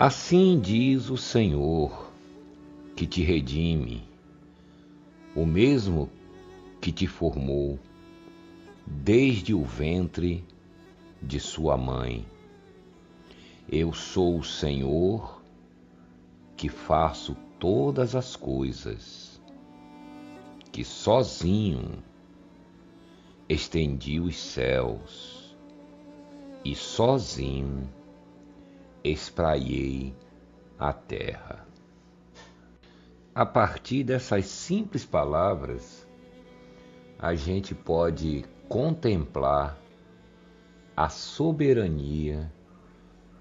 Assim diz o Senhor, que te redime, o mesmo que te formou desde o ventre de sua mãe. Eu sou o Senhor que faço todas as coisas, que sozinho estendi os céus e sozinho espraiei a terra. A partir dessas simples palavras, a gente pode contemplar a soberania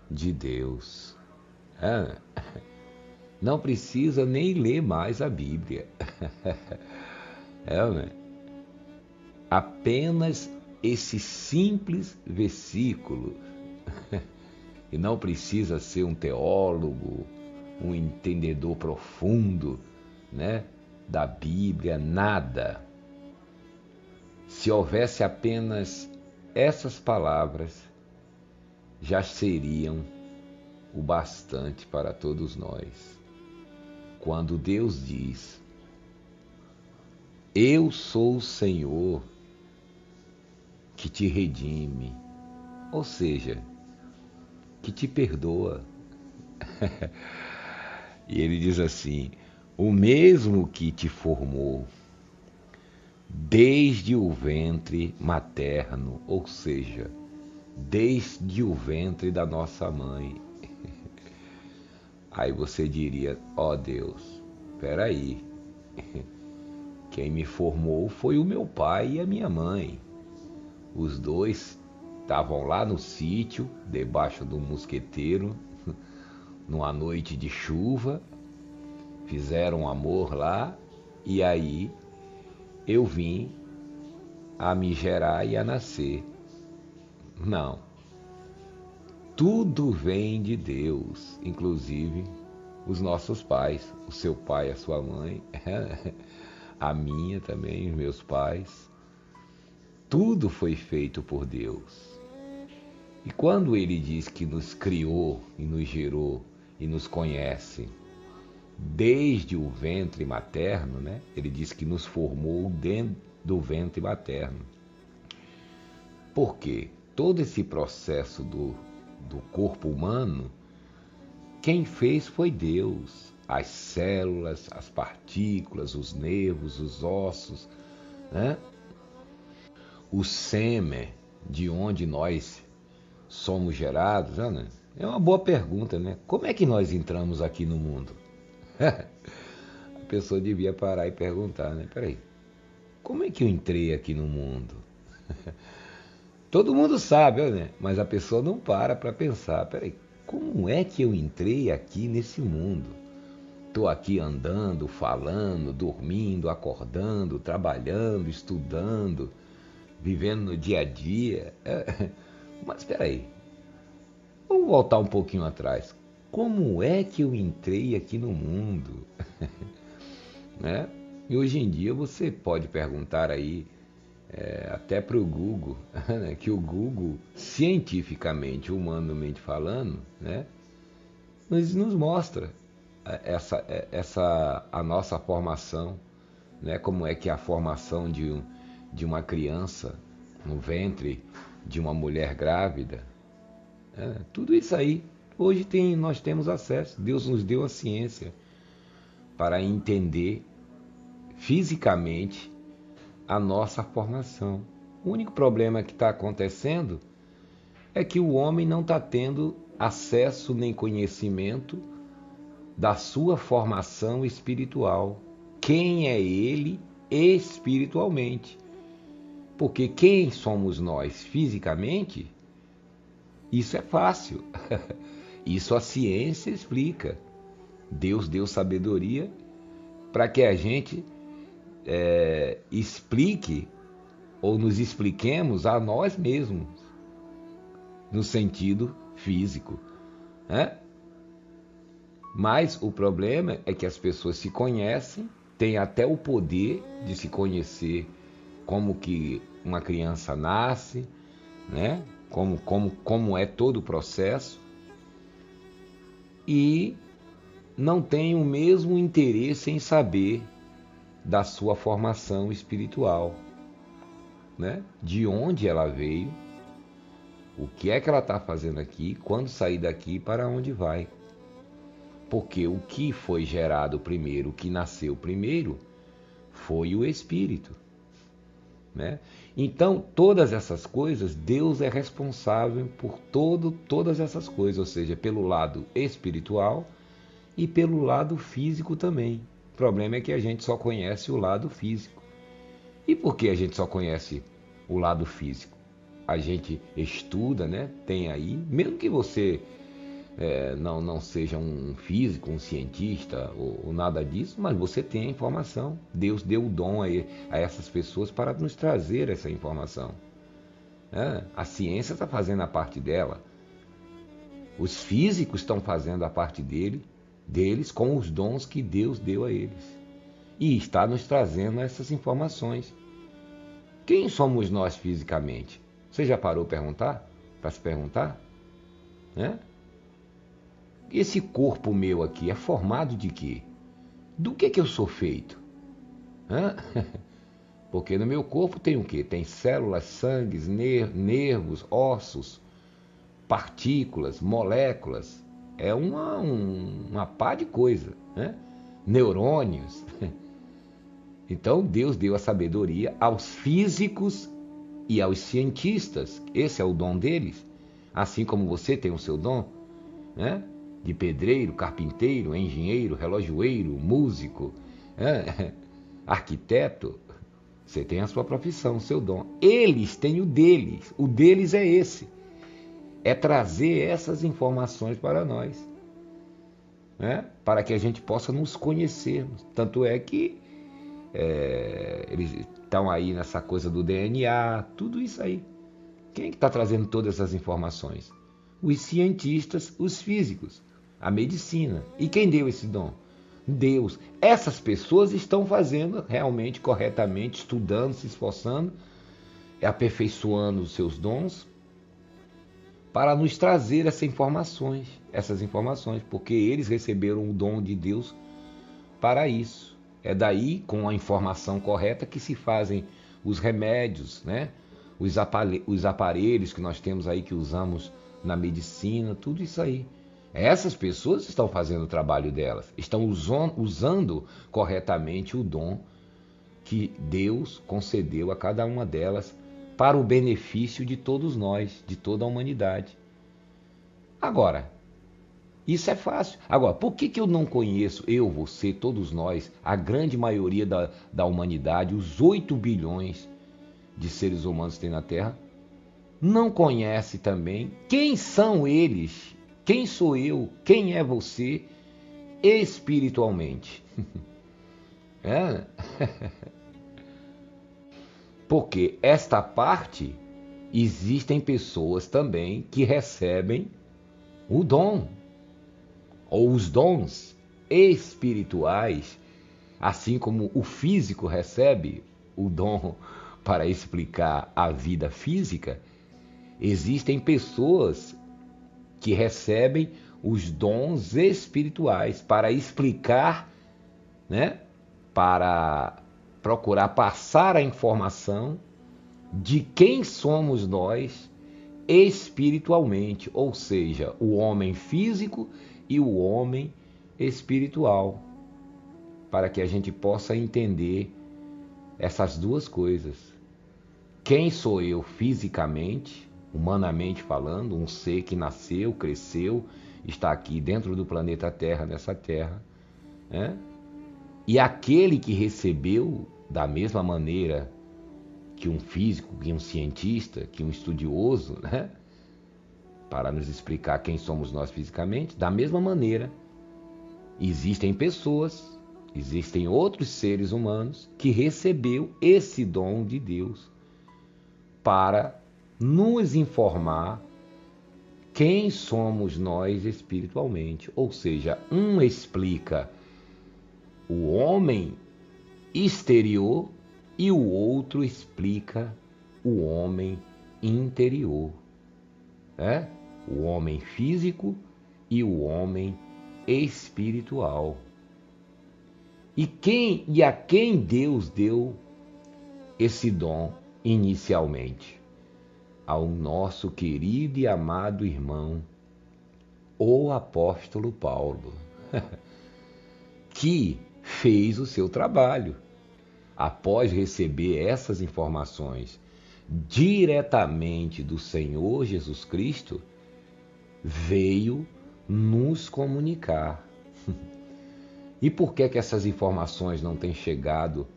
de Deus. Não precisa nem ler mais a Bíblia. Né? Apenas esse simples versículo. E não precisa ser um teólogo, um entendedor profundo, né, da Bíblia, nada. Se houvesse apenas essas palavras, já seriam o bastante para todos nós. Quando Deus diz: eu sou o Senhor que te redime, ou seja, que te perdoa. E ele diz assim: o mesmo que te formou desde o ventre materno, ou seja, desde o ventre da nossa mãe. Aí você diria: ó Deus, peraí, quem me formou foi o meu pai e a minha mãe. Os dois estavam lá no sítio, debaixo do mosqueteiro, numa noite de chuva, fizeram amor lá, e aí eu vim a me gerar e a nascer. Não. Tudo vem de Deus, inclusive os nossos pais, o seu pai, a sua mãe, a minha também, os meus pais. Tudo foi feito por Deus. E quando ele diz que nos criou e nos gerou e nos conhece desde o ventre materno, né? Ele diz que nos formou dentro do ventre materno. Por quê? Todo esse processo do corpo humano, quem fez foi Deus. As células, as partículas, os nervos, os ossos, né? O sêmen, de onde nós somos gerados, né? É uma boa pergunta, né? Como é que nós entramos aqui no mundo? A pessoa devia parar e perguntar, né? Peraí, como é que eu entrei aqui no mundo? Todo mundo sabe, né? Mas a pessoa não para pensar. Peraí, como é que eu entrei aqui nesse mundo? Estou aqui andando, falando, dormindo, acordando, trabalhando, estudando, vivendo no dia a dia. Mas peraí, vamos voltar um pouquinho atrás. Como é que eu entrei aqui no mundo? Né? E hoje em dia você pode perguntar aí, até para o Google, né, que o Google, cientificamente, humanamente falando, né, nos mostra a nossa formação, né, como é que é a formação de uma criança no ventre de uma mulher grávida. Tudo isso aí, hoje nós temos acesso, Deus nos deu a ciência para entender fisicamente a nossa formação. O único problema que está acontecendo é que o homem não está tendo acesso nem conhecimento da sua formação espiritual. Quem é ele espiritualmente? Porque quem somos nós fisicamente, isso é fácil. Isso a ciência explica. Deus deu sabedoria para que a gente explique ou nos expliquemos a nós mesmos no sentido físico, né? Mas o problema é que as pessoas se conhecem, têm até o poder de se conhecer como que uma criança nasce, né? Como é todo o processo, e não tem o mesmo interesse em saber da sua formação espiritual, né? De onde ela veio, o que é que ela está fazendo aqui, quando sair daqui, para onde vai. Porque o que foi gerado primeiro, o que nasceu primeiro, foi o espírito, né? Então, todas essas coisas, Deus é responsável por todas essas coisas, ou seja, pelo lado espiritual e pelo lado físico também. O problema é que a gente só conhece o lado físico. E por que a gente só conhece o lado físico? A gente estuda, né? Tem aí, mesmo que você não seja um físico, um cientista ou nada disso, mas você tem a informação. Deus deu o dom a essas pessoas para nos trazer essa informação, né? A ciência está fazendo a parte dela. Os físicos estão fazendo a parte deles com os dons que Deus deu a eles. E está nos trazendo essas informações. Quem somos nós fisicamente? Você já parou para se perguntar? Né? Esse corpo meu aqui é formado de quê? Do que eu sou feito? Hã? Porque no meu corpo tem o quê? Tem células, sangue, nervos, ossos, partículas, moléculas. É uma pá de coisa, né? Neurônios. Então Deus deu a sabedoria aos físicos e aos cientistas. Esse é o dom deles. Assim como você tem o seu dom, né? De pedreiro, carpinteiro, engenheiro, relojoeiro, músico, arquiteto. Você tem a sua profissão, o seu dom. Eles têm o deles. O deles é esse. É trazer essas informações para nós, né? Para que a gente possa nos conhecermos. Tanto é que eles estão aí nessa coisa do DNA, tudo isso aí. Quem é que está trazendo todas essas informações? Os cientistas, os físicos, a medicina. E quem deu esse dom? Deus. Essas pessoas estão fazendo realmente, corretamente, estudando, se esforçando, aperfeiçoando os seus dons para nos trazer essas informações, porque eles receberam o dom de Deus para isso. É daí, com a informação correta, que se fazem os remédios, né? Os aparelhos que nós temos aí, que usamos na medicina, tudo isso aí. Essas pessoas estão fazendo o trabalho delas, estão usando corretamente o dom que Deus concedeu a cada uma delas para o benefício de todos nós, de toda a humanidade. Agora, isso é fácil. Agora, por que eu não conheço, eu, você, todos nós, a grande maioria da humanidade, os 8 bilhões de seres humanos que tem na Terra, não conhece também quem são eles, quem sou eu, quem é você espiritualmente? É? Porque esta parte, existem pessoas também que recebem o dom, ou os dons espirituais, assim como o físico recebe o dom para explicar a vida física. Existem pessoas que recebem os dons espirituais para explicar, né? Para procurar passar a informação de quem somos nós espiritualmente, ou seja, o homem físico e o homem espiritual, para que a gente possa entender essas duas coisas. Quem sou eu fisicamente, humanamente falando, um ser que nasceu, cresceu, está aqui dentro do planeta Terra, nessa Terra, né? E aquele que recebeu da mesma maneira que um físico, que um cientista, que um estudioso, né? Para nos explicar quem somos nós fisicamente, da mesma maneira, existem pessoas, existem outros seres humanos que recebeu esse dom de Deus para nos informar quem somos nós espiritualmente. Ou seja, um explica o homem exterior e o outro explica o homem interior, né? O homem físico e o homem espiritual. E a quem Deus deu esse dom inicialmente? Ao nosso querido e amado irmão, o apóstolo Paulo, que fez o seu trabalho. Após receber essas informações diretamente do Senhor Jesus Cristo, veio nos comunicar. E por que essas informações não têm chegado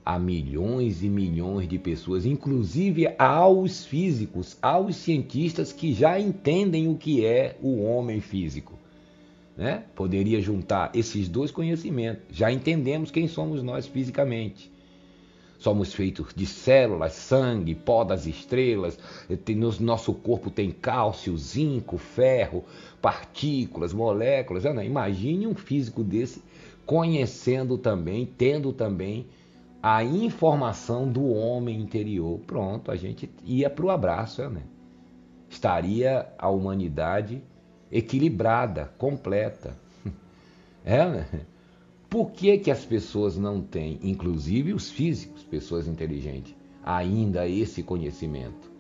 a milhões e milhões de pessoas, inclusive aos físicos, aos cientistas que já entendem o que é o homem físico, né? Poderia juntar esses dois conhecimentos. Já entendemos quem somos nós fisicamente. Somos feitos de células, sangue, pó das estrelas. Nosso corpo tem cálcio, zinco, ferro, partículas, moléculas. Imagine um físico desse conhecendo também, tendo também a informação do homem interior. Pronto, a gente ia para o abraço, né? Estaria a humanidade equilibrada, completa. Né? Por que as pessoas não têm, inclusive os físicos, pessoas inteligentes, ainda esse conhecimento?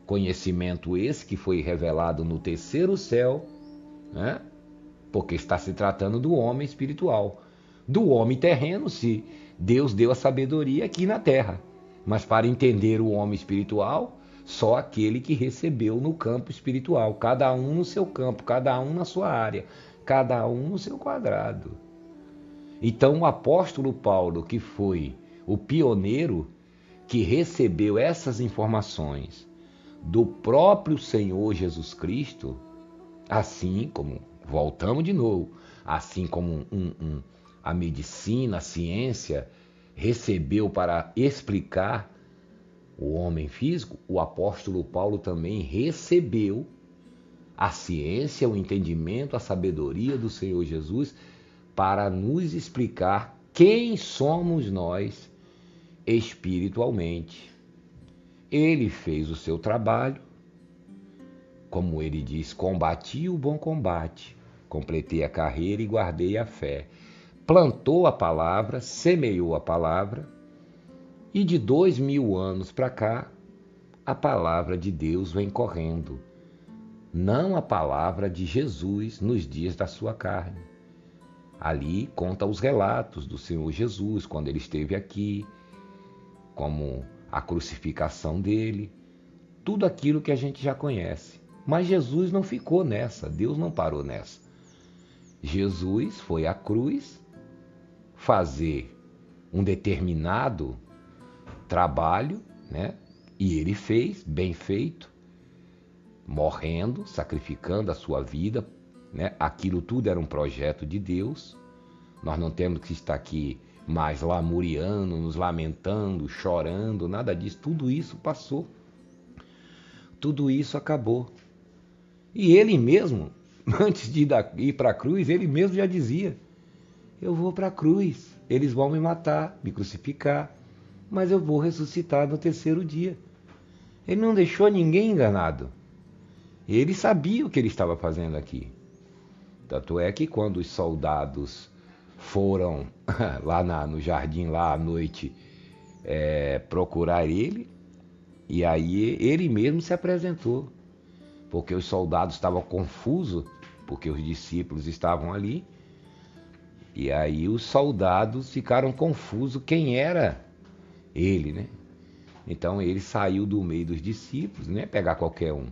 Conhecimento esse que foi revelado no terceiro céu, né? Porque está se tratando do homem espiritual. Do homem terreno, se Deus deu a sabedoria aqui na terra. Mas para entender o homem espiritual, só aquele que recebeu no campo espiritual. Cada um no seu campo, cada um na sua área, cada um no seu quadrado. Então o apóstolo Paulo, que foi o pioneiro que recebeu essas informações do próprio Senhor Jesus Cristo, assim como, voltamos de novo, assim como a medicina, a ciência recebeu para explicar o homem físico, o apóstolo Paulo também recebeu a ciência, o entendimento, a sabedoria do Senhor Jesus para nos explicar quem somos nós espiritualmente. Ele fez o seu trabalho, como ele diz, combati o bom combate, completei a carreira e guardei a fé. Plantou a palavra, semeou a palavra, e de 2000 anos para cá, a palavra de Deus vem correndo. Não a palavra de Jesus nos dias da sua carne. Ali conta os relatos do Senhor Jesus, quando ele esteve aqui, como a crucificação dele, tudo aquilo que a gente já conhece. Mas Jesus não ficou nessa, Deus não parou nessa. Jesus foi à cruz fazer um determinado trabalho, né? E ele fez, bem feito, morrendo, sacrificando a sua vida, né? Aquilo tudo era um projeto de Deus. Nós não temos que estar aqui mais lamuriando, nos lamentando, chorando, nada disso. Tudo isso passou. Tudo isso acabou. E ele mesmo, antes de ir para a cruz, ele mesmo já dizia: eu vou para a cruz, eles vão me matar, me crucificar, mas eu vou ressuscitar no terceiro dia. Ele não deixou ninguém enganado. Ele sabia o que ele estava fazendo aqui. Tanto é que quando os soldados foram lá no jardim, lá à noite, procurar ele, e aí ele mesmo se apresentou. Porque os soldados estavam confusos, porque os discípulos estavam ali, e aí os soldados ficaram confusos quem era ele, né? Então ele saiu do meio dos discípulos, não é pegar qualquer um.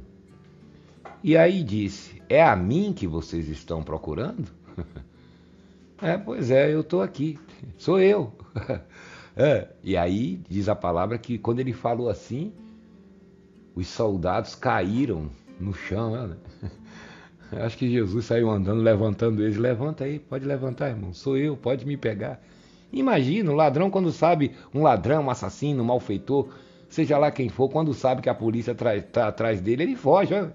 E aí disse: é a mim que vocês estão procurando? Pois é, eu estou aqui, sou eu. E aí diz a palavra que quando ele falou assim, os soldados caíram no chão, né? Acho que Jesus saiu andando, levantando eles. Levanta aí, pode levantar, irmão, sou eu, pode me pegar. Imagina, o ladrão quando sabe, um ladrão, um assassino, um malfeitor, seja lá quem for, quando sabe que a polícia está atrás dele, ele foge. Ó.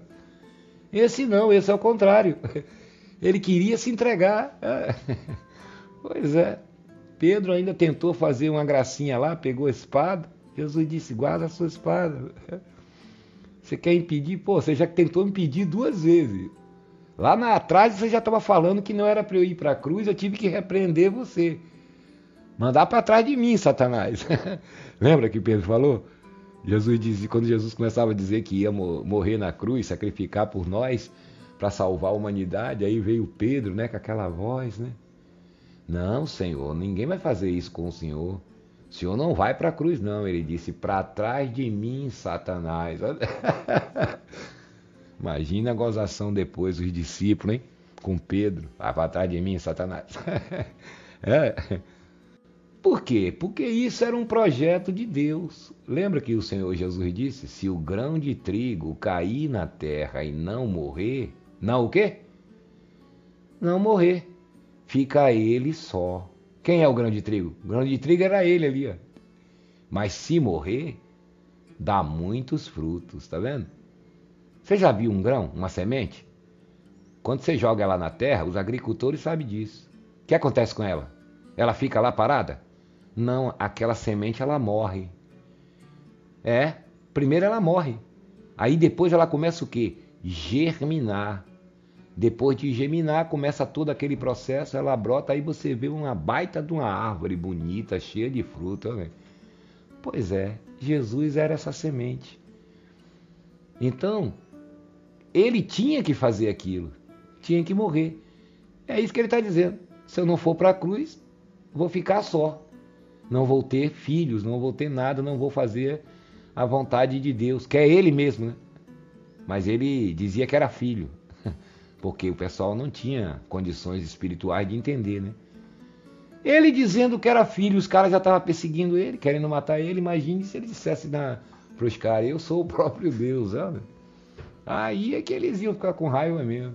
Esse não, esse é o contrário. Ele queria se entregar. Pois é. Pedro ainda tentou fazer uma gracinha lá, pegou a espada. Jesus disse: guarda a sua espada. Você quer impedir? Pô, você já tentou impedir 2 vezes. Lá atrás você já estava falando que não era para eu ir para a cruz, eu tive que repreender você. Mandar para trás de mim, Satanás. Lembra que Pedro falou? Jesus dizia, quando Jesus começava a dizer que ia morrer na cruz, sacrificar por nós, para salvar a humanidade, aí veio Pedro, né, com aquela voz, né? Não, Senhor, ninguém vai fazer isso com o Senhor. O Senhor não vai para a cruz, não. Ele disse, para trás de mim, Satanás. Imagina a gozação depois, os discípulos, hein? Com Pedro, vai para trás de mim, Satanás. É. Por quê? Porque isso era um projeto de Deus. Lembra que o Senhor Jesus disse, se o grão de trigo cair na terra e não morrer, não o quê? Não morrer. Fica ele só. Quem é o grão de trigo? O grão de trigo era ele ali, ó. Mas se morrer, dá muitos frutos, tá vendo? Você já viu um grão, uma semente? Quando você joga ela na terra, os agricultores sabem disso. O que acontece com ela? Ela fica lá parada? Não, aquela semente ela morre. Primeiro ela morre. Aí depois ela começa o quê? Germinar. Depois de germinar, começa todo aquele processo, ela brota, aí você vê uma baita de uma árvore bonita, cheia de fruta, né? Pois é, Jesus era essa semente. Então, ele tinha que fazer aquilo, tinha que morrer. É isso que ele está dizendo. Se eu não for para a cruz, vou ficar só. Não vou ter filhos, não vou ter nada, não vou fazer a vontade de Deus, que é ele mesmo, né? Mas ele dizia que era filho, porque o pessoal não tinha condições espirituais de entender, né? Ele dizendo que era filho, os caras já estavam perseguindo ele, querendo matar ele. Imagine se ele dissesse para os caras, eu sou o próprio Deus, sabe? Aí é que eles iam ficar com raiva mesmo.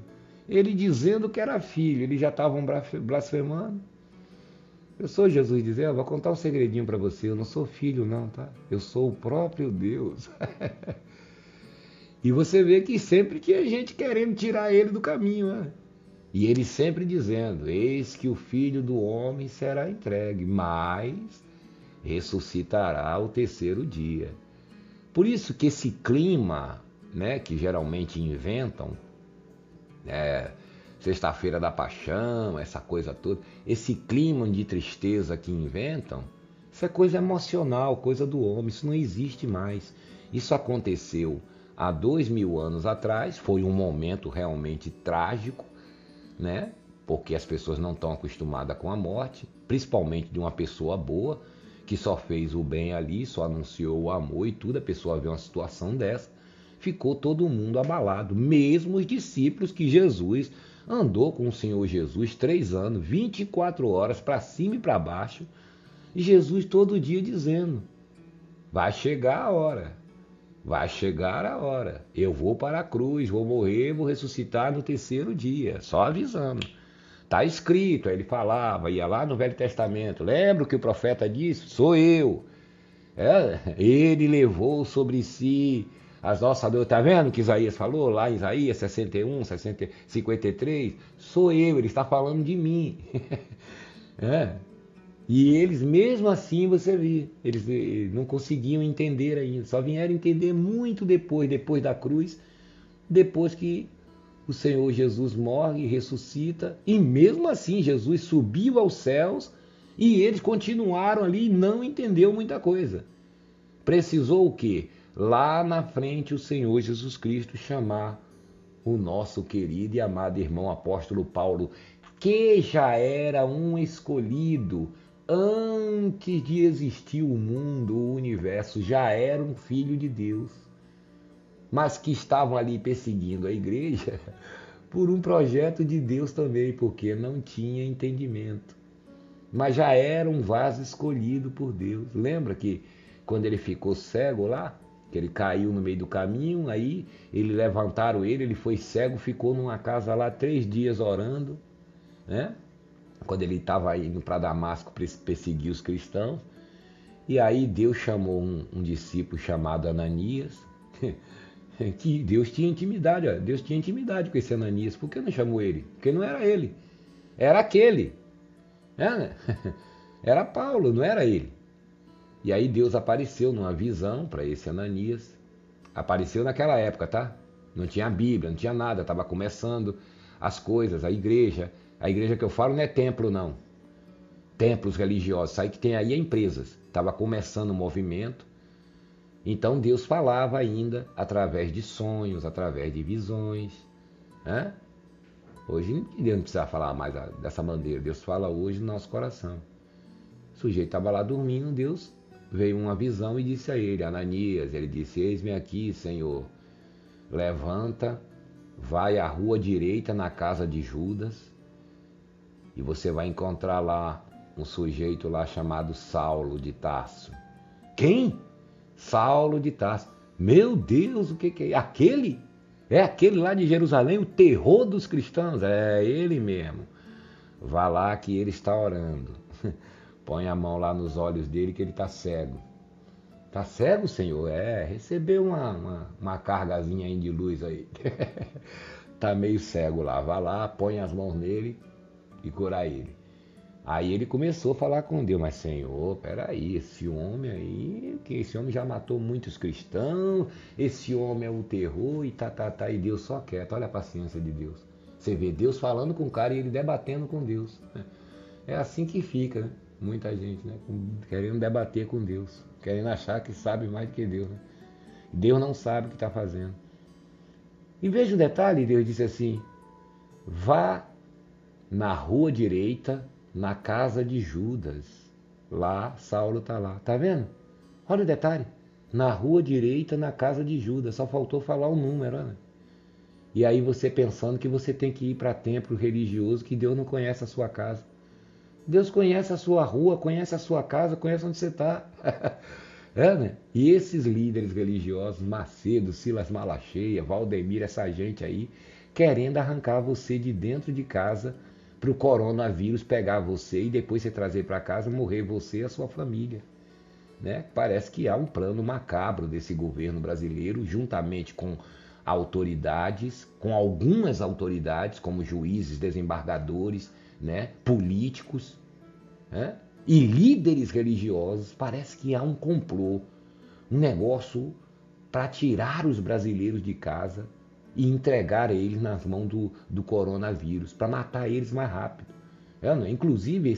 Ele dizendo que era filho, eles já estavam blasfemando. Eu sou Jesus dizendo, vou contar um segredinho para você, eu não sou filho não, tá? Eu sou o próprio Deus. E você vê que sempre tinha gente querendo tirar ele do caminho, né? E ele sempre dizendo, eis que o Filho do Homem será entregue, mas ressuscitará ao terceiro dia. Por isso que esse clima, né, que geralmente inventam, Sexta-feira da Paixão, essa coisa toda, esse clima de tristeza que inventam, isso é coisa emocional, coisa do homem, isso não existe mais. Isso aconteceu há 2000 anos atrás, foi um momento realmente trágico, né? Porque as pessoas não estão acostumadas com a morte, principalmente de uma pessoa boa, que só fez o bem ali, só anunciou o amor e tudo, a pessoa vê uma situação dessa, ficou todo mundo abalado, mesmo os discípulos que Jesus andou com o Senhor Jesus 3 anos, 24 horas, para cima e para baixo, e Jesus todo dia dizendo, vai chegar a hora, vai chegar a hora, eu vou para a cruz, vou morrer, vou ressuscitar no terceiro dia, só avisando. Está escrito, aí ele falava, ia lá no Velho Testamento, lembra o que o profeta disse? Sou eu. Ele levou sobre si as nossas dores. Está vendo o que Isaías falou lá em Isaías 61, 53? Sou eu, ele está falando de mim. E eles, mesmo assim, você vê, eles não conseguiam entender ainda, só vieram entender muito depois da cruz, depois que o Senhor Jesus morre e ressuscita, e mesmo assim Jesus subiu aos céus e eles continuaram ali e não entendeu muita coisa. Precisou o quê? Lá na frente o Senhor Jesus Cristo chamar o nosso querido e amado irmão apóstolo Paulo, que já era um escolhido antes de existir o mundo, o universo, já era um filho de Deus, mas que estavam ali perseguindo a igreja por um projeto de Deus também, porque não tinha entendimento. Mas já era um vaso escolhido por Deus. Lembra que quando ele ficou cego lá, que ele caiu no meio do caminho, aí ele levantaram ele, ele foi cego, ficou numa casa lá 3 dias orando, né? Quando ele estava indo para Damasco perseguir os cristãos. E aí Deus chamou um discípulo chamado Ananias, que Deus tinha intimidade, ó. Deus tinha intimidade com esse Ananias. Por que não chamou ele? Porque não era ele, era aquele. Era Paulo, não era ele. E aí Deus apareceu numa visão para esse Ananias. Apareceu naquela época, tá? Não tinha Bíblia, não tinha nada, estava começando as coisas, a igreja que eu falo não é templo não, templos religiosos, sabe que tem aí empresas, estava começando o movimento, então Deus falava ainda através de sonhos, através de visões, né? Hoje Deus não precisa falar mais dessa maneira, Deus fala hoje no nosso coração. O sujeito estava lá dormindo, Deus veio uma visão e disse a ele, Ananias, ele disse, eis-me aqui, Senhor, levanta, vai à rua direita na casa de Judas e você vai encontrar lá um sujeito lá chamado Saulo de Tarso. Quem? Saulo de Tarso. Meu Deus, o que é? Aquele? É aquele lá de Jerusalém, o terror dos cristãos? É ele mesmo. Vá lá que ele está orando. Põe a mão lá nos olhos dele que ele está cego. Tá cego, Senhor? É, recebeu uma cargazinha aí de luz aí. Tá meio cego lá. Vá lá, põe as mãos nele e cura ele. Aí ele começou a falar com Deus, mas Senhor, peraí, esse homem aí, que esse homem já matou muitos cristãos, esse homem é o terror e e Deus só quieto. Olha a paciência de Deus. Você vê Deus falando com o cara e ele debatendo com Deus. É assim que fica, né? Muita gente, né? Querendo debater com Deus, querendo achar que sabe mais do que Deus, né? Deus não sabe o que está fazendo. E veja um detalhe, Deus disse assim, vá na rua direita, na casa de Judas. Lá, Saulo está lá. Tá vendo? Olha o detalhe. Na rua direita, na casa de Judas. Só faltou falar o número, né? E aí você pensando que você tem que ir para templo religioso, que Deus não conhece a sua casa. Deus conhece a sua rua, conhece a sua casa, conhece onde você está. É, né? E esses líderes religiosos, Macedo, Silas Malacheia, Valdemir, essa gente aí, querendo arrancar você de dentro de casa para o coronavírus pegar você e depois você trazer para casa, morrer você e a sua família. Né? Parece que há um plano macabro desse governo brasileiro, juntamente com autoridades, com algumas autoridades, como juízes, desembargadores, né? Políticos, né? E líderes religiosos. Parece que há um complô, um negócio para tirar os brasileiros de casa e entregar eles nas mãos do coronavírus, para matar eles mais rápido. Inclusive,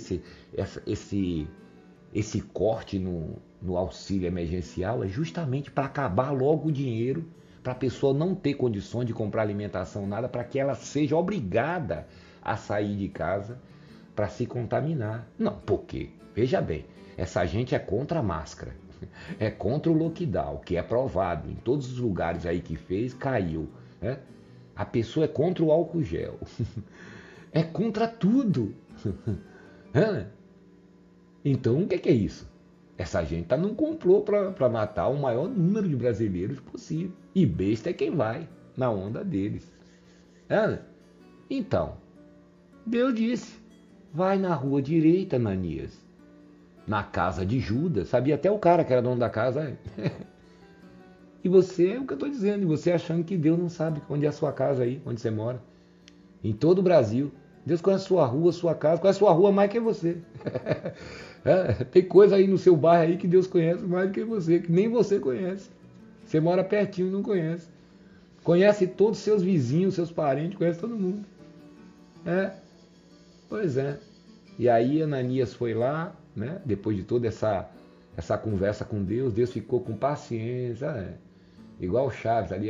esse corte no auxílio emergencial é justamente para acabar logo o dinheiro, para a pessoa não ter condições de comprar alimentação, nada, para que ela seja obrigada a sair de casa para se contaminar. Não, por quê? Veja bem, essa gente é contra a máscara, é contra o lockdown, que é provado, em todos os lugares aí que fez, caiu. Né? A pessoa é contra o álcool gel, é contra tudo. Então, o que é isso? Essa gente está num complô para matar o maior número de brasileiros possível. E besta é quem vai na onda deles. Então, Deus disse, vai na rua direita, Ananias, na casa de Judas. Sabia até o cara que era dono da casa. E você, é o que eu estou dizendo, e você achando que Deus não sabe onde é a sua casa aí, onde você mora. Em todo o Brasil. Deus conhece a sua rua, a sua casa, conhece a sua rua mais que você. Tem coisa aí no seu bairro aí que Deus conhece mais do que você, que nem você conhece. Você mora pertinho e não conhece. Conhece todos os seus vizinhos, seus parentes, conhece todo mundo. Pois é. E aí Ananias foi lá, né? Depois de toda essa conversa com Deus, Deus ficou com paciência, igual o Chaves ali,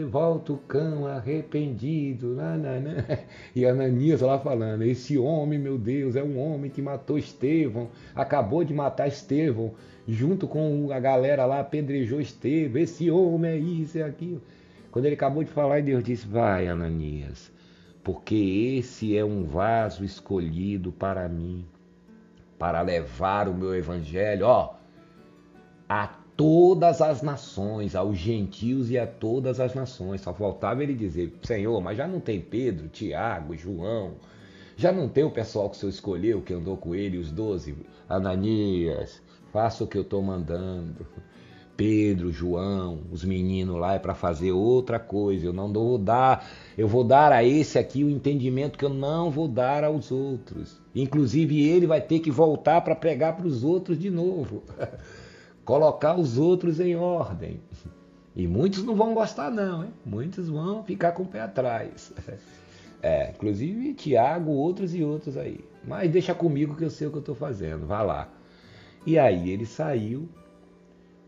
volta o cão arrependido, e Ananias lá falando, esse homem, meu Deus, é um homem que matou Estevão, acabou de matar Estevão, junto com a galera lá, apedrejou Estevão, esse homem é isso, é aquilo. Quando ele acabou de falar, Deus disse, vai Ananias, porque esse é um vaso escolhido para mim, para levar o meu evangelho, a todas as nações, aos gentios e a todas as nações. Só faltava ele dizer, Senhor, mas já não tem Pedro, Tiago, João, já não tem o pessoal que o Senhor escolheu, que andou com ele, os 12, Ananias, faça o que eu estou mandando. Pedro, João, os meninos lá é para fazer outra coisa, eu vou dar a esse aqui o entendimento que eu não vou dar aos outros. Inclusive ele vai ter que voltar para pregar para os outros de novo. Colocar os outros em ordem. E muitos não vão gostar não, hein? Muitos vão ficar com o pé atrás. Inclusive Tiago, outros e outros aí. Mas deixa comigo que eu sei o que eu estou fazendo, vá lá. E aí ele saiu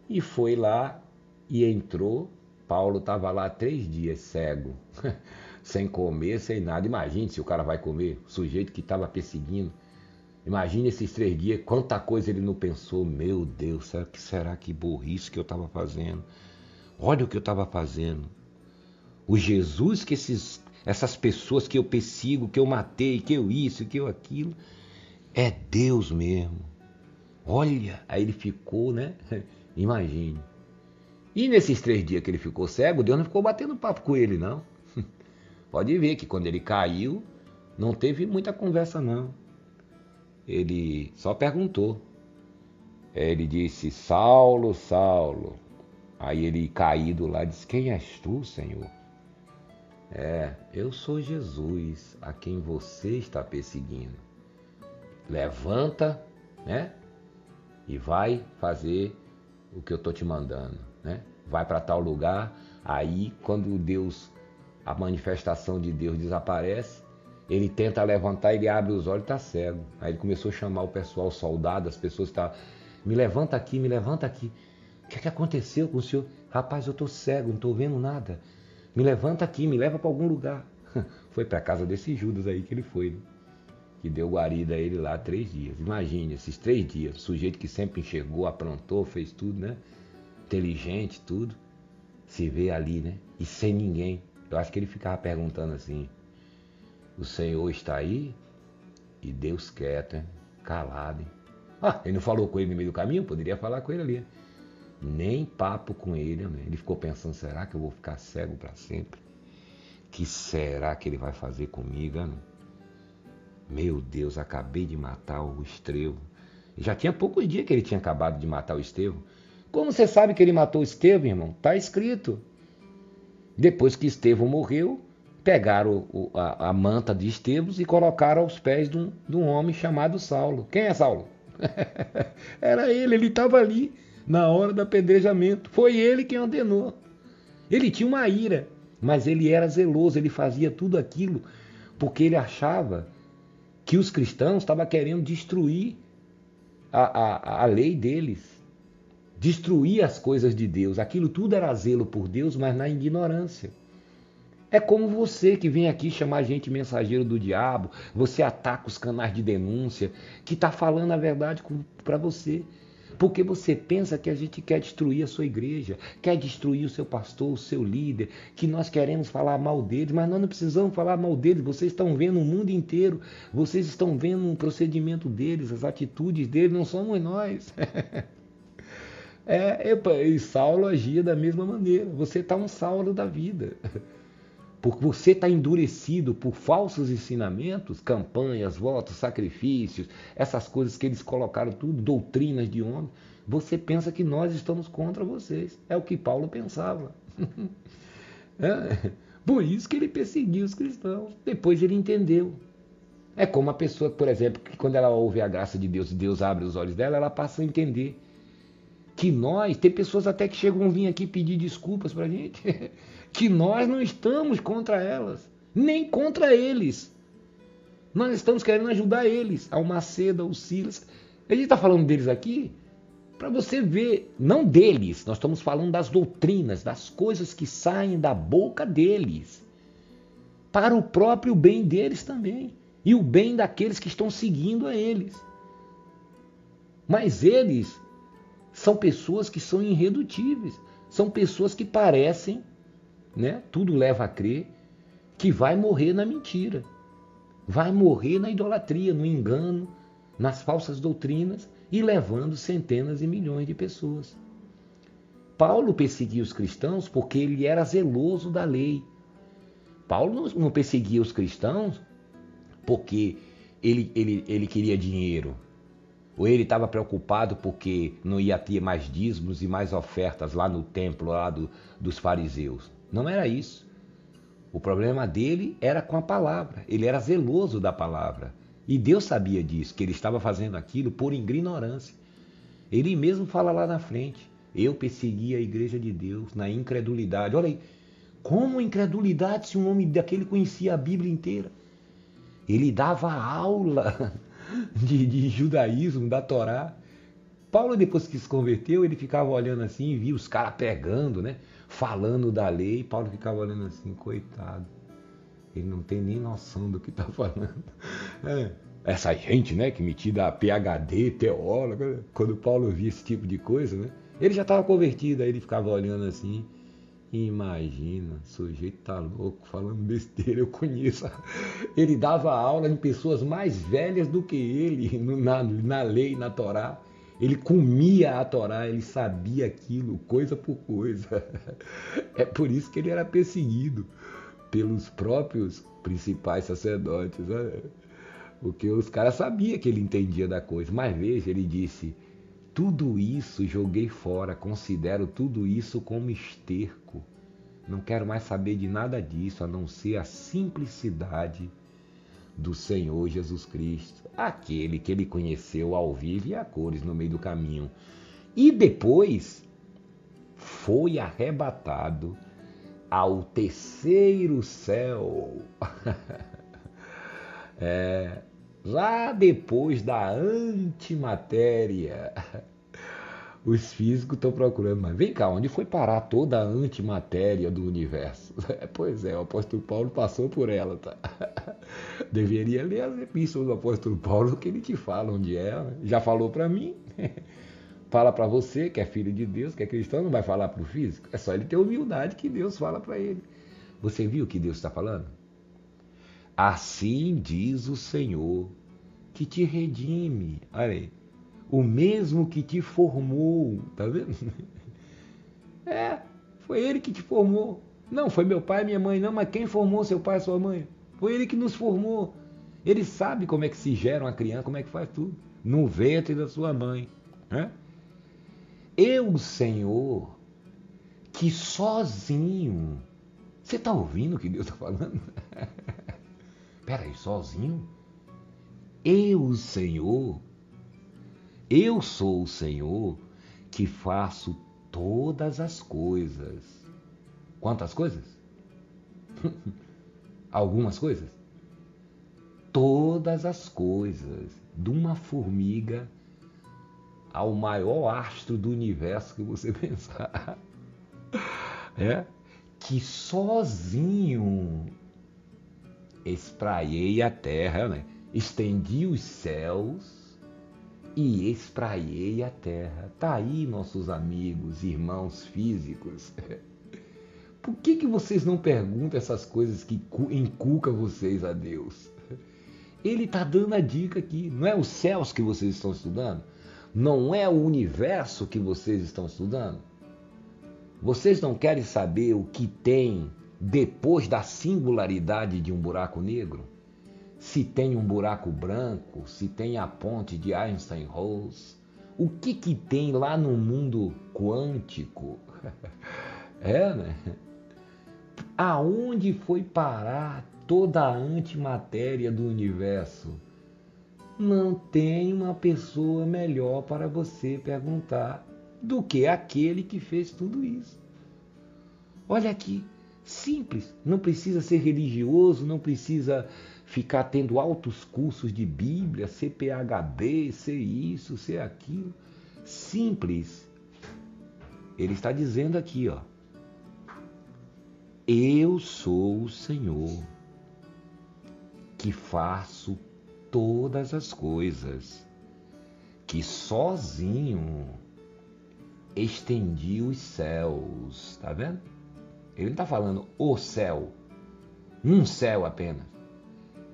e foi lá e entrou. Paulo estava lá 3 dias cego, sem comer, sem nada. Imagine se o cara vai comer, o sujeito que estava perseguindo. Imagine esses 3 dias, quanta coisa ele não pensou. Meu Deus, será que burrice que eu estava fazendo? Olha o que eu estava fazendo. O Jesus que essas pessoas que eu persigo, que eu matei, que eu isso, que eu aquilo, é Deus mesmo. Olha, aí ele ficou, né? Imagine. E nesses 3 dias que ele ficou cego, Deus não ficou batendo papo com ele, não. Pode ver que quando ele caiu, não teve muita conversa, não. Ele só perguntou. Ele disse, Saulo, Saulo. Aí ele caído lá disse, quem és tu, Senhor? Eu sou Jesus, a quem você está perseguindo. Levanta, né? E vai fazer o que eu estou te mandando, né? Vai para tal lugar. Aí, quando Deus, a manifestação de Deus desaparece, ele tenta levantar, ele abre os olhos e está cego. Aí ele começou a chamar o pessoal, o soldado, as pessoas estavam, me levanta aqui, me levanta aqui. O que aconteceu com o senhor? Rapaz, eu estou cego, não estou vendo nada. Me levanta aqui, me leva para algum lugar. Foi para casa desse Judas aí que ele foi, né? Que deu guarida a ele lá 3 dias. Imagine, esses 3 dias, o sujeito que sempre enxergou, aprontou, fez tudo, né? Inteligente, tudo. Se vê ali, né? E sem ninguém. Eu acho que ele ficava perguntando assim, o Senhor está aí? E Deus quieto, hein? Calado, hein? Ele não falou com ele no meio do caminho? Poderia falar com ele ali. Nem papo com ele, né? Ele ficou pensando, será que eu vou ficar cego para sempre? Que será que ele vai fazer comigo, né? Meu Deus, acabei de matar o Estevão. Já tinha poucos dias que ele tinha acabado de matar o Estevão. Como você sabe que ele matou o Estevão, irmão? Está escrito. Depois que Estevão morreu, pegaram a manta de Estevão e colocaram aos pés de um homem chamado Saulo. Quem é Saulo? Era ele estava ali na hora do apedrejamento. Foi ele quem ordenou. Ele tinha uma ira, mas ele era zeloso, ele fazia tudo aquilo porque ele achava que os cristãos estavam querendo destruir a lei deles, destruir as coisas de Deus. Aquilo tudo era zelo por Deus, mas na ignorância. É como você que vem aqui chamar a gente mensageiro do diabo, você ataca os canais de denúncia, que está falando a verdade para você. Porque você pensa que a gente quer destruir a sua igreja, quer destruir o seu pastor, o seu líder, que nós queremos falar mal deles, mas nós não precisamos falar mal deles. Vocês estão vendo o mundo inteiro, vocês estão vendo um procedimento deles, as atitudes deles, não somos nós. E Saulo agia da mesma maneira. Você está um Saulo da vida. Porque você está endurecido por falsos ensinamentos, campanhas, votos, sacrifícios, essas coisas que eles colocaram tudo, doutrinas de homem. Você pensa que nós estamos contra vocês. É o que Paulo pensava. Por isso que ele perseguiu os cristãos. Depois ele entendeu. É como a pessoa, por exemplo, que quando ela ouve a graça de Deus e Deus abre os olhos dela, ela passa a entender que nós, tem pessoas até que chegam a vir aqui pedir desculpas para a gente, que nós não estamos contra elas, nem contra eles. Nós estamos querendo ajudar eles, ao Macedo, ao Silas. A gente está falando deles aqui para você ver, não deles, nós estamos falando das doutrinas, das coisas que saem da boca deles, para o próprio bem deles também, e o bem daqueles que estão seguindo a eles. Mas eles são pessoas que são irredutíveis, são pessoas que parecem, né, tudo leva a crer, que vai morrer na mentira, vai morrer na idolatria, no engano, nas falsas doutrinas e levando centenas e milhões de pessoas. Paulo perseguia os cristãos porque ele era zeloso da lei. Paulo não perseguia os cristãos porque ele queria dinheiro. Ou ele estava preocupado porque não ia ter mais dízimos e mais ofertas lá no templo lá dos fariseus. Não era isso. O problema dele era com a palavra. Ele era zeloso da palavra. E Deus sabia disso, que ele estava fazendo aquilo por ignorância. Ele mesmo fala lá na frente. Eu persegui a igreja de Deus na incredulidade. Olha aí, Como incredulidade se um homem daquele conhecia a Bíblia inteira? Ele dava aula de judaísmo, da Torá. Paulo, depois que se converteu, ele ficava olhando assim e via os caras pregando, né? Falando da lei. Paulo ficava olhando assim, coitado. Ele não tem nem noção do que está falando. Essa gente, né, que metida PhD, teóloga, quando Paulo via esse tipo de coisa, né? Ele já estava convertido, aí ele ficava olhando assim. Imagina, o sujeito tá louco, falando besteira, eu conheço. Ele dava aula em pessoas mais velhas do que ele, na lei, na Torá. Ele comia a Torá, ele sabia aquilo, coisa por coisa. É por isso que ele era perseguido pelos próprios principais sacerdotes. Né? Porque os caras sabiam que ele entendia da coisa. Mas veja, ele disse, tudo isso joguei fora, considero tudo isso como esterco. Não quero mais saber de nada disso, a não ser a simplicidade do Senhor Jesus Cristo, aquele que ele conheceu ao vivo e a cores no meio do caminho. E depois foi arrebatado ao terceiro céu. Lá depois da antimatéria. Os físicos estão procurando, mas vem cá, onde foi parar toda a antimatéria do universo? Pois é, o apóstolo Paulo passou por ela, tá? Deveria ler as epístolas do apóstolo Paulo, que ele te fala onde é. Já falou para mim, fala para você, que é filho de Deus, que é cristão, não vai falar para o físico. É só ele ter humildade que Deus fala para ele. Você viu o que Deus está falando? Assim diz o Senhor, que te redime. Olha aí. O mesmo que te formou, tá vendo? Foi ele que te formou. Não, foi meu pai e minha mãe, não, mas quem formou seu pai e sua mãe? Foi ele que nos formou. Ele sabe como é que se gera uma criança, como é que faz tudo. No ventre da sua mãe. Né? Eu, Senhor, que sozinho. Você está ouvindo o que Deus está falando? Peraí, sozinho? Eu, Senhor. Eu sou o Senhor que faço todas as coisas. Quantas coisas? Algumas coisas? Todas as coisas. De uma formiga ao maior astro do universo que você pensar. Que sozinho espraiei a terra, né? Estendi os céus e espraiei a terra. Tá aí, nossos amigos, irmãos físicos. Por que vocês não perguntam essas coisas que inculcam vocês a Deus? Ele está dando a dica aqui. Não é os céus que vocês estão estudando? Não é o universo que vocês estão estudando? Vocês não querem saber o que tem depois da singularidade de um buraco negro? Se tem um buraco branco, se tem a ponte de Einstein-Rose, o que tem lá no mundo quântico? Né? Aonde foi parar toda a antimatéria do universo? Não tem uma pessoa melhor para você perguntar do que aquele que fez tudo isso. Olha aqui, simples, não precisa ser religioso, não precisa ficar tendo altos cursos de Bíblia, ser PhD, ser isso, ser aquilo. Simples. Ele está dizendo aqui, ó. Eu sou o Senhor, que faço todas as coisas, que sozinho estendi os céus. Tá vendo? Ele não está falando o céu, um céu apenas.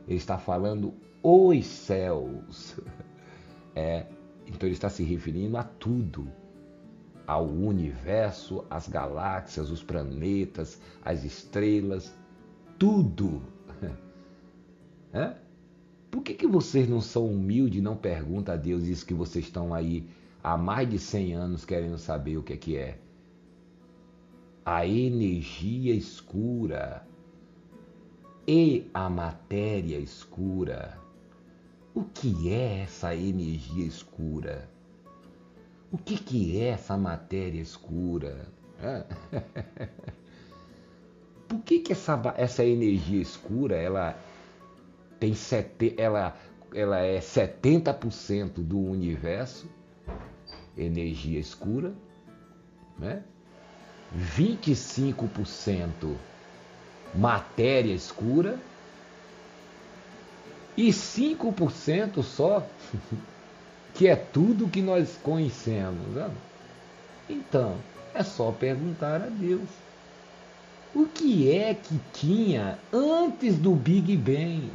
Ele está falando os céus. Então ele está se referindo a tudo. Ao universo, às galáxias, os planetas, as estrelas, tudo. Por que vocês não são humildes e não perguntam a Deus isso que vocês estão aí há mais de 100 anos querendo saber o que é? A energia escura e a matéria escura. O que é essa energia escura? O que é essa matéria escura? por que essa energia escura, ela é 70% do universo, energia escura, né? 25% matéria escura e 5% só que é tudo que nós conhecemos, né? Então, é só perguntar a Deus. O que é que tinha antes do Big Bang?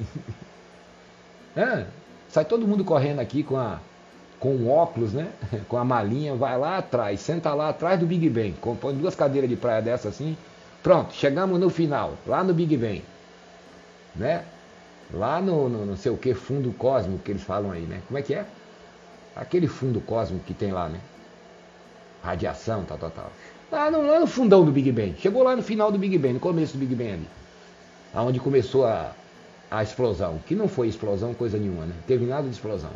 Sai todo mundo correndo aqui com um óculos, né? Com a malinha, vai lá atrás, senta lá atrás do Big Bang, põe 2 cadeiras de praia dessa assim, pronto, chegamos no final, lá no Big Bang, né? Lá no não sei o que, fundo cósmico que eles falam aí, né? Como é que é? Aquele fundo cósmico que tem lá, né? Radiação, tal. Lá no fundão do Big Bang. Chegou lá no final do Big Bang, no começo do Big Bang ali. Onde começou a explosão. Que não foi explosão, coisa nenhuma, né? Teve nada de explosão.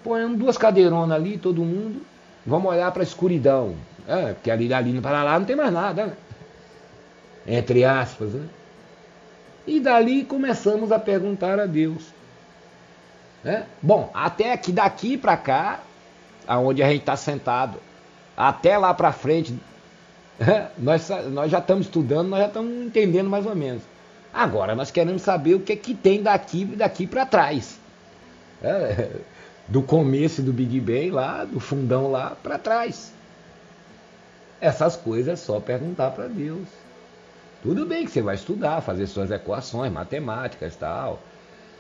Põe 2 cadeironas ali, todo mundo. Vamos olhar para a escuridão. Porque ali para lá não tem mais nada, né? Entre aspas, né? E dali começamos a perguntar a Deus. Bom, até que daqui para cá, aonde a gente está sentado, até lá para frente, nós já estamos estudando, nós já estamos entendendo mais ou menos. Agora nós queremos saber o que é que tem daqui para trás. Do começo do Big Bang lá, do fundão lá para trás. Essas coisas é só perguntar para Deus. Tudo bem que você vai estudar, fazer suas equações, matemáticas e tal,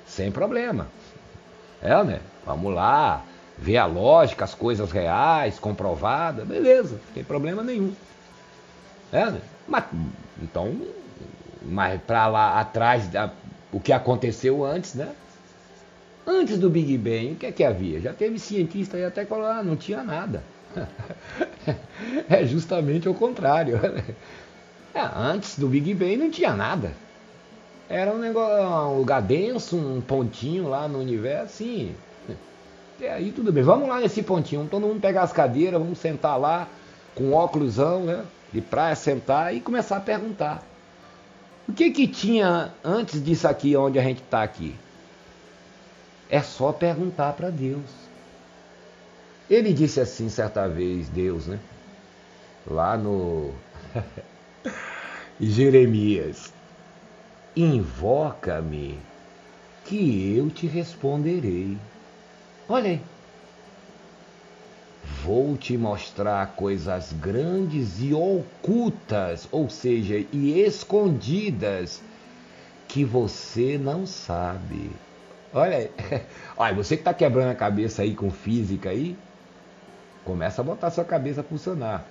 sem problema. Né? Vamos lá, ver a lógica, as coisas reais, comprovadas, beleza, não tem problema nenhum. Né? Mas para lá atrás, o que aconteceu antes, né? Antes do Big Bang, o que é que havia? Já teve cientista aí até que falou, não tinha nada. É justamente o contrário. Antes do Big Bang não tinha nada. Era um lugar denso, um pontinho lá no universo, sim. E aí tudo bem, vamos lá nesse pontinho, todo mundo pegar as cadeiras, vamos sentar lá, com óculosão, né, de praia, sentar e começar a perguntar. O que tinha antes disso aqui, onde a gente está aqui? É só perguntar para Deus. Ele disse assim certa vez, Deus, né? Lá no Jeremias: invoca-me, que eu te responderei. Olha aí. Vou te mostrar coisas grandes e ocultas, ou seja, e escondidas, que você não sabe. Olha aí. Olha, você que está quebrando a cabeça aí com física aí, começa a botar sua cabeça a funcionar.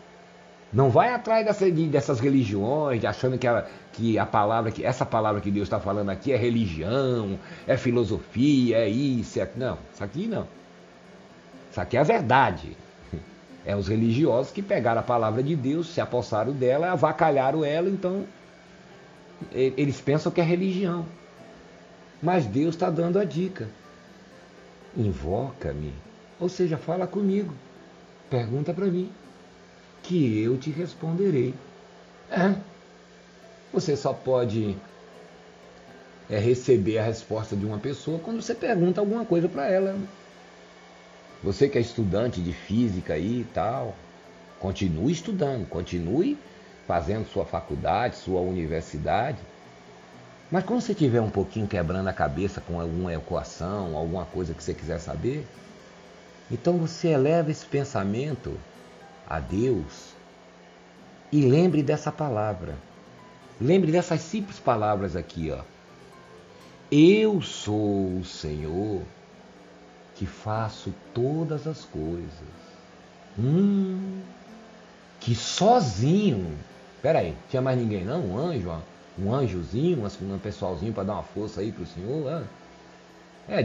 Não vai atrás dessas religiões, achando que essa palavra que Deus está falando aqui é religião, é filosofia, é isso, é aquilo. Não, isso aqui não. Isso aqui é a verdade. É os religiosos que pegaram a palavra de Deus, se apossaram dela, avacalharam ela, então eles pensam que é religião. Mas Deus está dando a dica. Invoca-me, ou seja, fala comigo, pergunta para mim, que eu te responderei. Você só pode receber a resposta de uma pessoa quando você pergunta alguma coisa para ela. Você que é estudante de física aí e tal, continue estudando, continue fazendo sua faculdade, sua universidade. Mas quando você estiver um pouquinho quebrando a cabeça com alguma equação, alguma coisa que você quiser saber, então você eleva esse pensamento a Deus e lembre dessa palavra. Lembre dessas simples palavras aqui, ó. Eu sou o Senhor que faço todas as coisas. Que sozinho. Peraí, tinha mais ninguém não? Um anjo, ó. Um anjozinho, um pessoalzinho para dar uma força aí pro Senhor.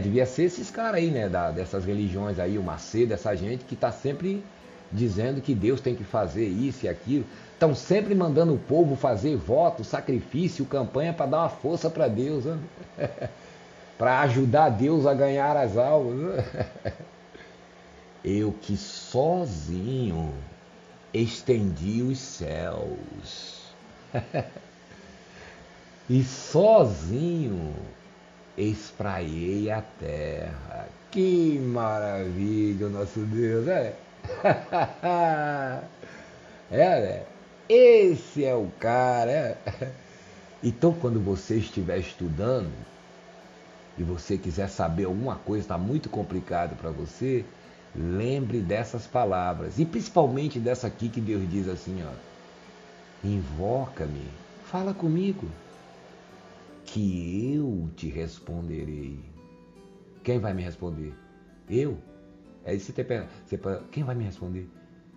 Devia ser esses caras aí, né? Dessas religiões aí, o Macedo, essa gente que tá sempre dizendo que Deus tem que fazer isso e aquilo. Estão sempre mandando o povo fazer voto, sacrifício, campanha para dar uma força para Deus, né? Para ajudar Deus a ganhar as almas. Eu que sozinho estendi os céus. e sozinho espraiei a terra. Que maravilha o nosso Deus, é? É, né? Esse é o cara, é? Então, quando você estiver estudando e você quiser saber alguma coisa, está muito complicado para você, lembre dessas palavras. E principalmente dessa aqui que Deus diz assim, ó. Invoca-me, fala comigo, que eu te responderei. Quem vai me responder? Eu? Aí quem vai me responder?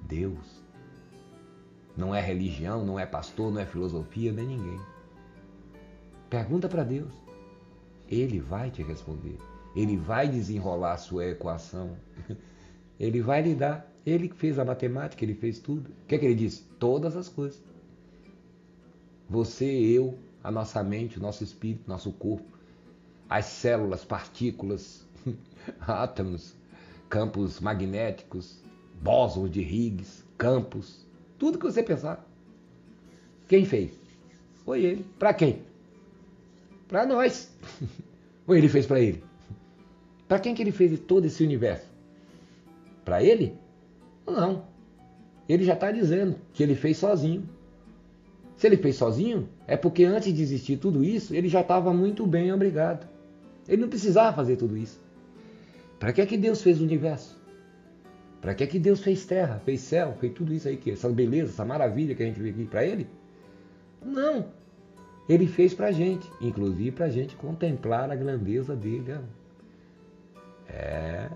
Deus. Não é religião, não é pastor, não é filosofia, nem ninguém. Pergunta para Deus. Ele vai te responder. Ele vai desenrolar a sua equação. Ele vai lhe dar. Ele que fez a matemática, ele fez tudo. O que é que ele disse? Todas as coisas. Você, eu, a nossa mente, o nosso espírito, nosso corpo, as células, partículas, átomos, campos magnéticos, bósons de Higgs, campos, tudo que você pensar. Quem fez? Foi ele. Para quem? Para nós. Ou ele fez para ele? Para quem que ele fez todo esse universo? Para ele? Não. Ele já está dizendo que ele fez sozinho. Se ele fez sozinho, é porque antes de existir tudo isso, ele já estava muito bem, obrigado. Ele não precisava fazer tudo isso. Para que é que Deus fez o universo? Para que é que Deus fez terra, fez céu, fez tudo isso aí, essa beleza, essa maravilha que a gente vê aqui? Para ele? Não. Ele fez para a gente, inclusive para a gente contemplar a grandeza dele. É.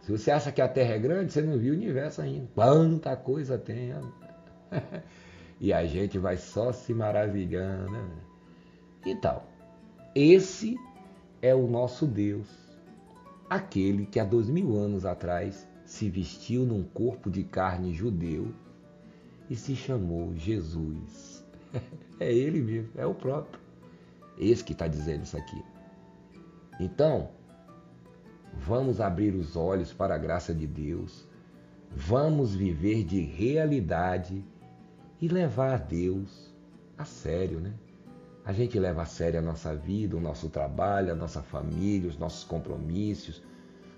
Se você acha que a Terra é grande, você não viu o universo ainda. Quanta coisa tem. E a gente vai só se maravilhando. Então, esse é o nosso Deus. Aquele que há 2000 anos atrás se vestiu num corpo de carne judeu e se chamou Jesus. É ele mesmo, é o próprio. Esse que está dizendo isso aqui. Então, vamos abrir os olhos para a graça de Deus. Vamos viver de realidade e levar Deus a sério, né? A gente leva a sério a nossa vida, o nosso trabalho, a nossa família, os nossos compromissos.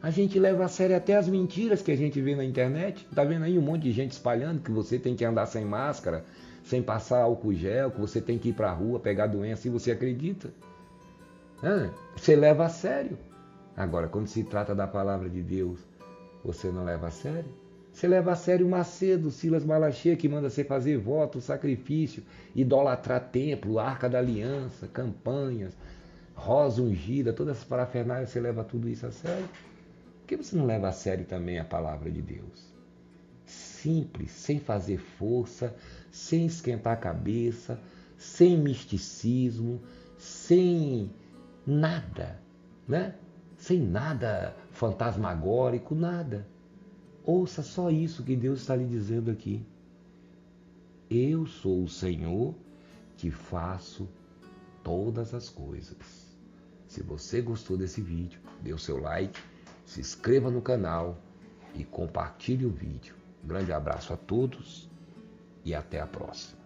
A gente leva a sério até as mentiras que a gente vê na internet. Tá vendo aí um monte de gente espalhando que você tem que andar sem máscara, sem passar álcool gel, que você tem que ir para a rua pegar doença, e você acredita. Você leva a sério. Agora, quando se trata da palavra de Deus, você não leva a sério? Você leva a sério o Macedo, Silas Malachi, que manda você fazer voto, sacrifício, idolatrar templo, arca da aliança, campanhas, rosa ungida, todas essas parafernálias, você leva tudo isso a sério? Por que você não leva a sério também a palavra de Deus? Simples, sem fazer força, sem esquentar a cabeça, sem misticismo, sem nada, né? Sem nada fantasmagórico, nada. Ouça só isso que Deus está lhe dizendo aqui. Eu sou o Senhor que faço todas as coisas. Se você gostou desse vídeo, dê o seu like, se inscreva no canal e compartilhe o vídeo. Um grande abraço a todos e até a próxima.